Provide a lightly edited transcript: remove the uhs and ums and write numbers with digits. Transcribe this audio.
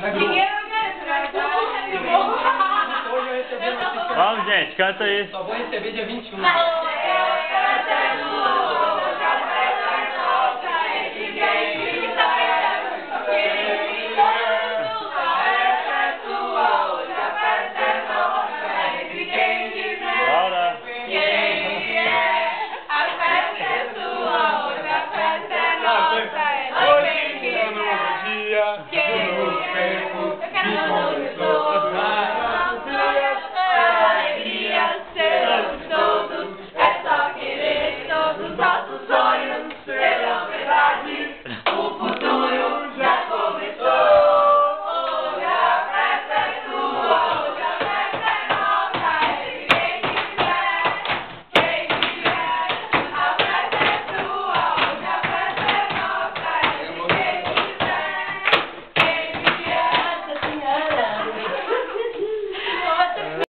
Hoje eu recebi uma notícia. Vamos, gente, canta aí. Só vou receber dia 21. Hoje é um novo dia, um novo tempo.